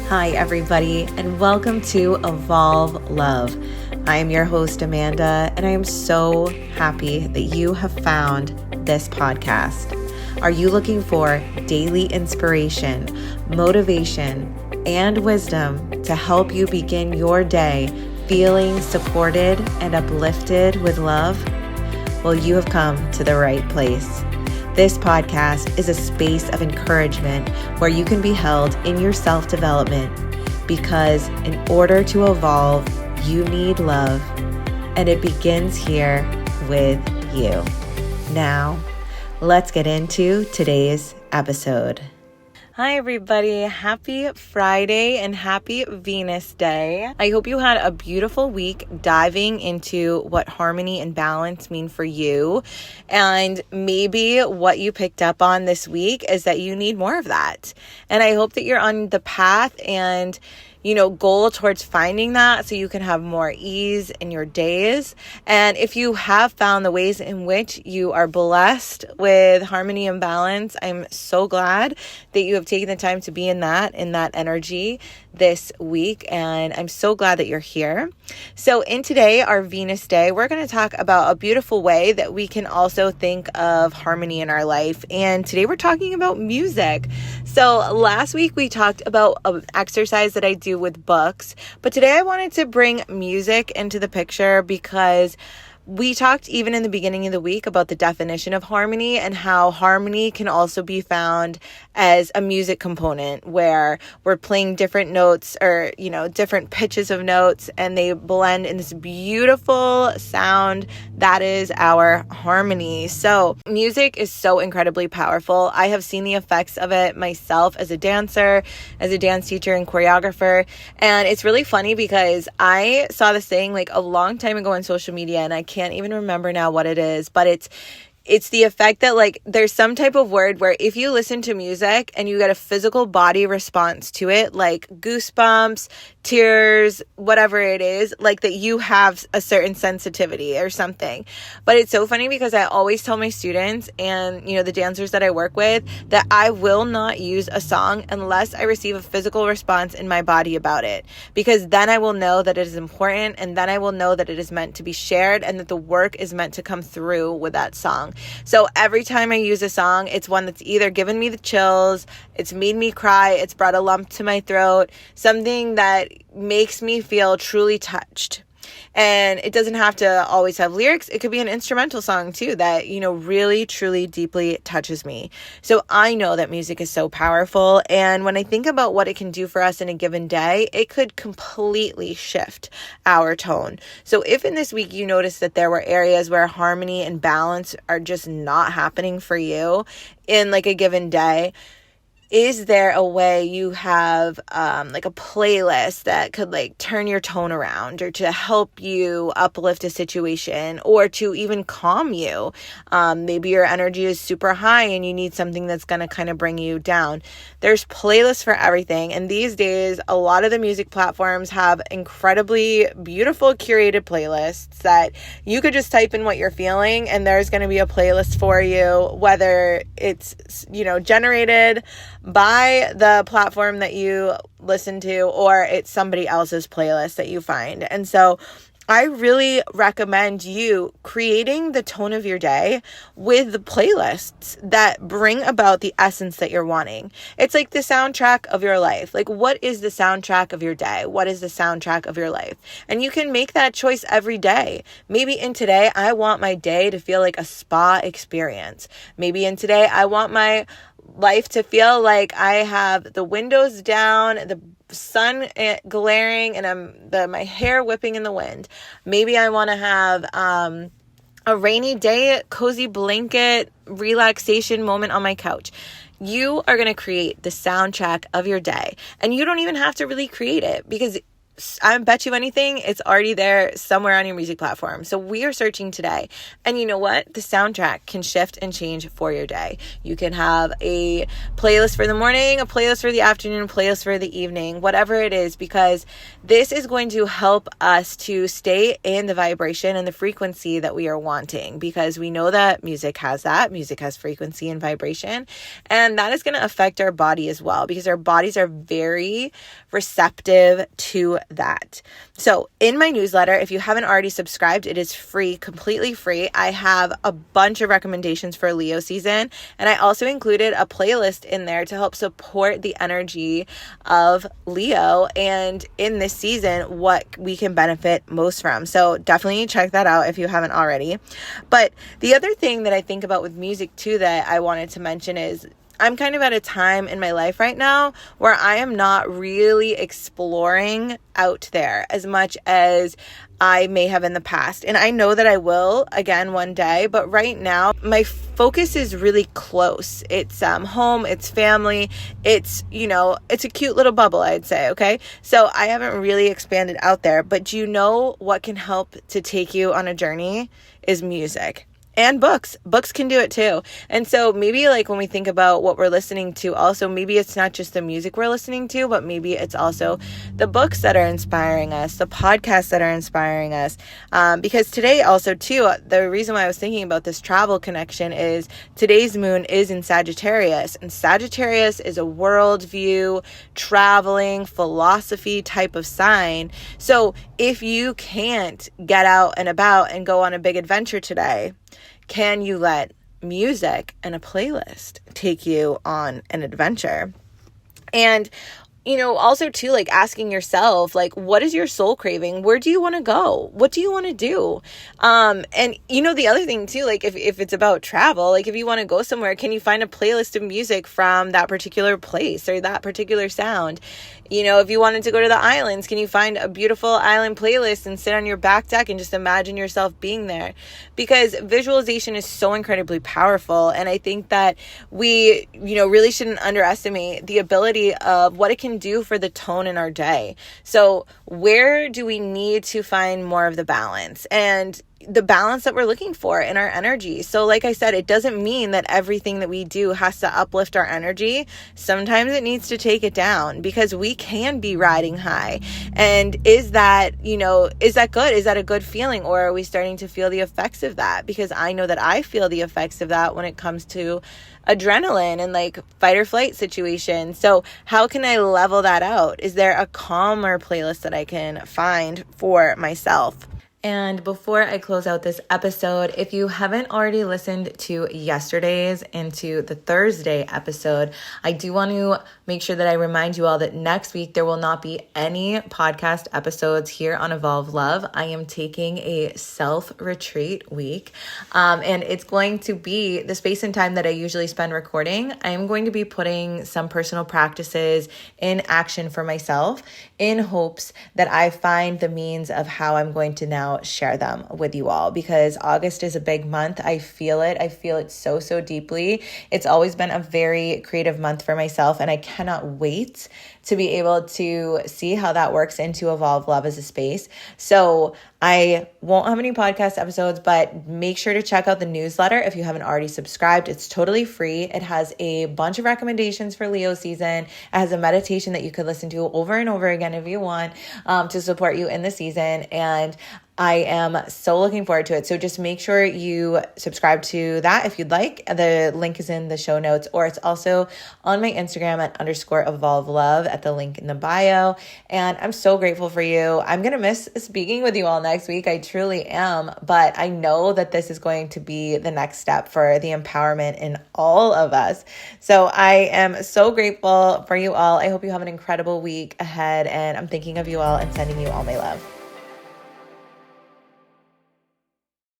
Hi, everybody, and welcome to Evolve Love. I am your host, Amanda, and I am so happy that you have found this podcast. Are you looking for daily inspiration, motivation, and wisdom to help you begin your day feeling supported and uplifted with love? Well, you have come to the right place. This podcast is a space of encouragement where you can be held in your self-development because in order to evolve, you need love, and it begins here with you. Now, let's get into today's episode. Hi, everybody. Happy Friday and happy Venus Day. I hope you had a beautiful week diving into what harmony and balance mean for you. And maybe what you picked up on this week is that you need more of that. And I hope that you're on the path and goal towards finding that so you can have more ease in your days. And if you have found the ways in which you are blessed with harmony and balance, I'm so glad that you have taken the time to be in that energy this week. And I'm so glad that you're here. So in today, our Venus Day, we're going to talk about a beautiful way that we can also think of harmony in our life. And today we're talking about music. So last week we talked about an exercise that I do with books, but today I wanted to bring music into the picture because we talked even in the beginning of the week about the definition of harmony and how harmony can also be found as a music component where we're playing different notes or, different pitches of notes and they blend in this beautiful sound that is our harmony. So music is so incredibly powerful. I have seen the effects of it myself as a dancer, as a dance teacher and choreographer. And it's really funny because I saw this thing like a long time ago on social media and I can't even remember now what it is, but it's the effect that like there's some type of word where if you listen to music and you get a physical body response to it, like goosebumps, tears, whatever it is, like that you have a certain sensitivity or something. But it's so funny because I always tell my students and, the dancers that I work with that I will not use a song unless I receive a physical response in my body about it, because then I will know that it is important and then I will know that it is meant to be shared and that the work is meant to come through with that song. So every time I use a song, it's one that's either given me the chills, it's made me cry, it's brought a lump to my throat, something that makes me feel truly touched. And it doesn't have to always have lyrics. It could be an instrumental song too that, really, truly, deeply touches me. So I know that music is so powerful. And when I think about what it can do for us in a given day, it could completely shift our tone. So if in this week you notice that there were areas where harmony and balance are just not happening for you in like a given day, is there a way you have like a playlist that could like turn your tone around or to help you uplift a situation or to even calm you? Maybe your energy is super high and you need something that's going to kind of bring you down. There's playlists for everything. And these days, a lot of the music platforms have incredibly beautiful curated playlists that you could just type in what you're feeling and there's going to be a playlist for you, whether it's, generated by the platform that you listen to or it's somebody else's playlist that you find. And so I really recommend you creating the tone of your day with the playlists that bring about the essence that you're wanting. It's like the soundtrack of your life. Like, what is the soundtrack of your day? What is the soundtrack of your life? And you can make that choice every day. Maybe in today, I want my day to feel like a spa experience. Maybe in today, I want my life to feel like I have the windows down, the sun glaring, and my hair whipping in the wind. Maybe I want to have a rainy day, cozy blanket, relaxation moment on my couch. You are going to create the soundtrack of your day, and you don't even have to really create it because I bet you anything, it's already there somewhere on your music platform. So we are searching today. And you know what? The soundtrack can shift and change for your day. You can have a playlist for the morning, a playlist for the afternoon, a playlist for the evening, whatever it is, because this is going to help us to stay in the vibration and the frequency that we are wanting, because we know that music has that. Music has frequency and vibration, and that is going to affect our body as well, because our bodies are very receptive to that. So in my newsletter, if you haven't already subscribed, it is free, completely free. I have a bunch of recommendations for Leo season, and I also included a playlist in there to help support the energy of Leo and in this season, what we can benefit most from. So definitely check that out if you haven't already. But the other thing that I think about with music too that I wanted to mention is I'm kind of at a time in my life right now where I am not really exploring out there as much as I may have in the past. And I know that I will again one day, but right now my focus is really close. It's home, it's family, it's a cute little bubble, I'd say, okay? So I haven't really expanded out there, but you know what can help to take you on a journey is music. And books. Books can do it too. And so maybe like when we think about what we're listening to, also maybe it's not just the music we're listening to, but maybe it's also the books that are inspiring us, the podcasts that are inspiring us. Because today also too, the reason why I was thinking about this travel connection is today's moon is in Sagittarius. And Sagittarius is a worldview, traveling, philosophy type of sign. So if you can't get out and about and go on a big adventure today, can you let music and a playlist take you on an adventure? And also too, like asking yourself, like, what is your soul craving? Where do you want to go? What do you want to do? And the other thing too, like if it's about travel, like if you want to go somewhere, can you find a playlist of music from that particular place or that particular sound? If you wanted to go to the islands, can you find a beautiful island playlist and sit on your back deck and just imagine yourself being there? Because visualization is so incredibly powerful. And I think that we, really shouldn't underestimate the ability of what it can do for the tone in our day. So where do we need to find more of the balance and the balance that we're looking for in our energy? So like I said, it doesn't mean that everything that we do has to uplift our energy. Sometimes it needs to take it down, because we can be riding high. And is that good? Is that a good feeling? Or are we starting to feel the effects of that? Because I know that I feel the effects of that when it comes to adrenaline and like fight or flight situation. So how can I level that out? Is there a calmer playlist that I can find for myself? And before I close out this episode, if you haven't already listened to yesterday's and to the Thursday episode, I do want to make sure that I remind you all that next week there will not be any podcast episodes here on Evolve Love. I am taking a self-retreat week, and it's going to be the space and time that I usually spend recording. I am going to be putting some personal practices in action for myself in hopes that I find the means of how I'm going to now share them with you all, because August is a big month. I feel it. I feel it so, so deeply. It's always been a very creative month for myself, and I cannot wait to be able to see how that works into Evolve Love as a space. So I won't have any podcast episodes, but make sure to check out the newsletter if you haven't already subscribed. It's totally free. It has a bunch of recommendations for Leo season. It has a meditation that you could listen to over and over again if you want, to support you in the season. And I am so looking forward to it. So just make sure you subscribe to that if you'd like. The link is in the show notes, or it's also on my Instagram at _Evolve Love at the link in the bio. And I'm so grateful for you. I'm going to miss speaking with you all next week. I truly am. But I know that this is going to be the next step for the empowerment in all of us. So I am so grateful for you all. I hope you have an incredible week ahead. And I'm thinking of you all and sending you all my love.